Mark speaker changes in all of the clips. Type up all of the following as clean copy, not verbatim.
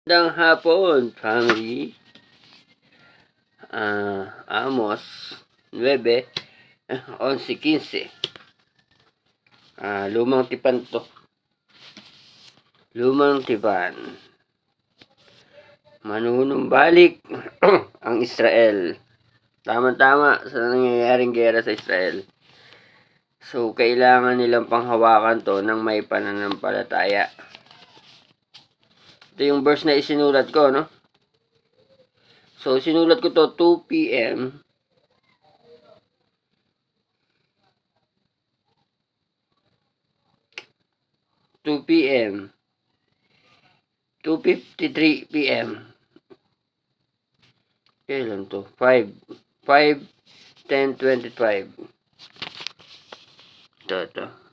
Speaker 1: Magandang hapon, family. Amos 9, 11:15. Lumang tipan to. Lumang tipan. Manunumbalik ang Israel. Tama-tama sa nangyayaring gera sa Israel. So, kailangan nilang panghawakan to ng may pananampalataya. Ito yung verse na isinulat ko, no? So, sinulat ko to 2 p.m. 2:53 p.m. Kailan to? 5:10:25. Ito.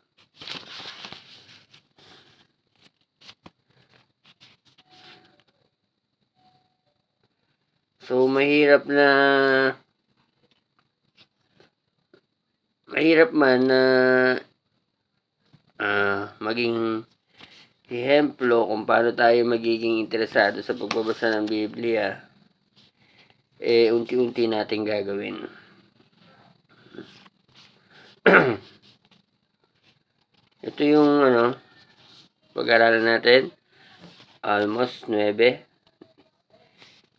Speaker 1: So, mahirap man na maging ehemplo kung paano tayo magiging interesado sa pagbabasa ng Biblia. Unti-unti natin gagawin. Ito yung pag-aralan natin. Almost 9,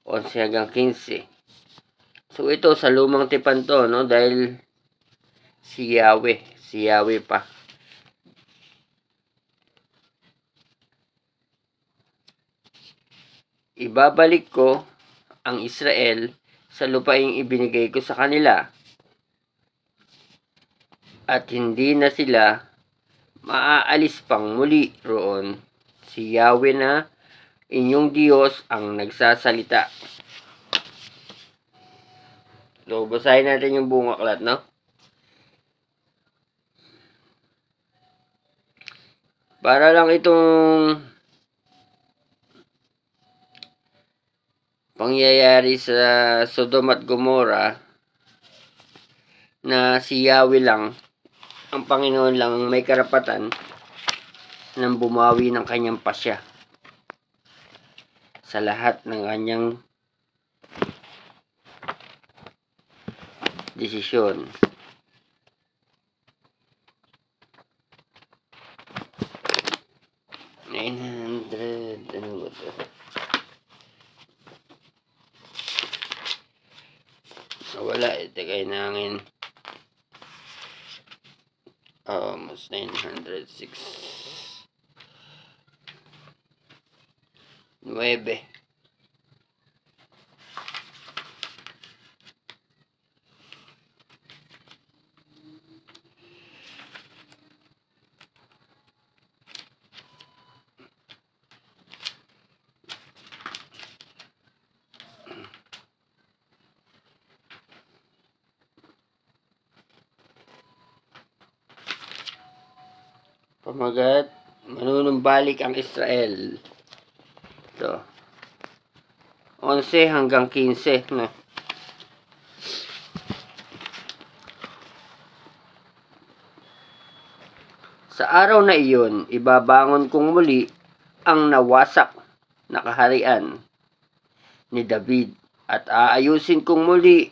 Speaker 1: 11 hanggang 15. So ito sa lumang tipan to, no? Dahil si Yahweh pa. Ibabalik ko ang Israel sa lupaing ibinigay ko sa kanila. At hindi na sila maaalis pang muli roon. Si Yahweh na inyong Diyos ang nagsasalita. So, basahin natin yung buong aklat, no? Para lang itong pangyayari sa Sodom at Gomorrah na si Yahweh lang, ang Panginoon lang ang may karapatan ng bumawi ng kanyang pasya sa lahat ng kanyang desisyon. Ano ba ito? Wala, ito kailangan almost 906 9. Pamagat, manunumbalik ang Israel. Ito. 11 hanggang 15, no? Sa araw na iyon, ibabangon kong muli ang nawasak na kaharian ni David at aayusin kong muli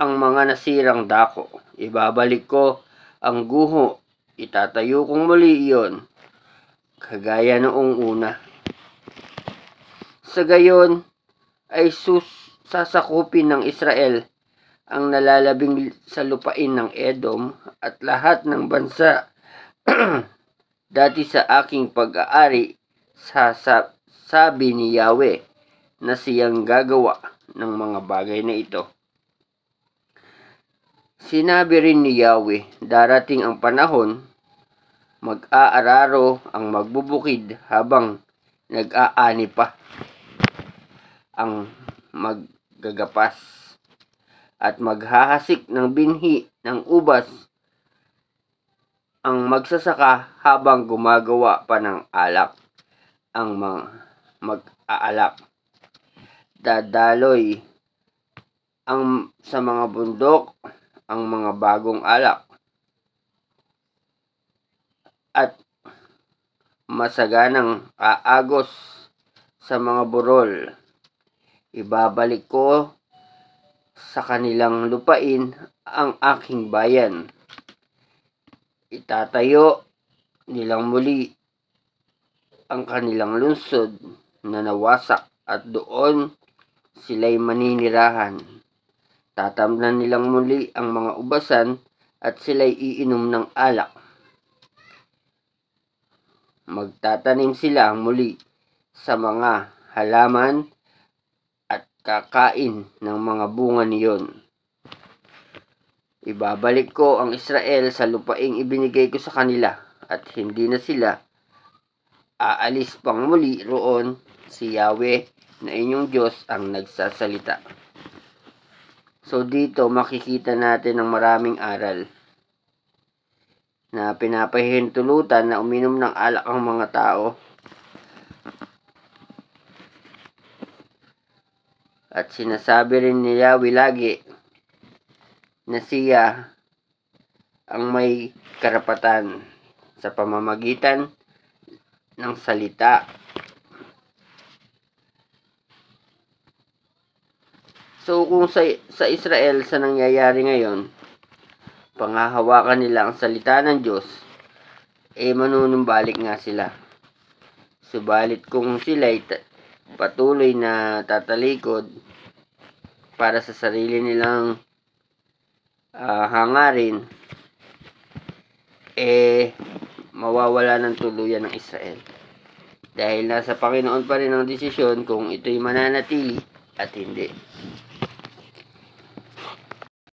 Speaker 1: ang mga nasirang dako. Ibabalik ko ang guho, itatayo kong muli iyon kagaya noong una. Sa gayon ay sasakupin ng Israel ang nalalabing sa lupain ng Edom at lahat ng bansa dati sa aking pag-aari, sabi ni Yahweh na siyang gagawa ng mga bagay na ito. Sinabi rin ni Yahweh, darating ang panahon, mag-aararo ang magbubukid habang nag-aani pa ang maggagapas at maghahasik ng binhi ng ubas ang magsasaka habang gumagawa pa ng alak ang mag-aalak. Dadaloy sa mga bundok ang mga bagong alak at masaganang aagos sa mga burol. Ibabalik ko sa kanilang lupain ang aking bayan. Itatayo nilang muli ang kanilang lungsod na nawasak at doon sila'y maninirahan. Tatamnan nilang muli ang mga ubasan at sila'y iinom ng alak. Magtatanim sila muli sa mga halaman at kakain ng mga bunga niyon. Ibabalik ko ang Israel sa lupaing ibinigay ko sa kanila at hindi na sila aalis pang muli roon. Si Yahweh na inyong Diyos ang nagsasalita. So dito makikita natin ang maraming aral na pinapahintulutan na uminom ng alak ang mga tao. At sinasabi rin ni Yahweh lagi na siya ang may karapatan sa pamamagitan ng salita. So kung sa Israel sa nangyayari ngayon, panghahawakan nila ang salita ng Diyos, manunumbalik nga sila. Subalit kung sila'y patuloy na tatalikod para sa sarili nilang hangarin, mawawala ng tuluyan ng Israel. Dahil nasa Panginoon pa rin ang desisyon kung ito'y mananatili at hindi.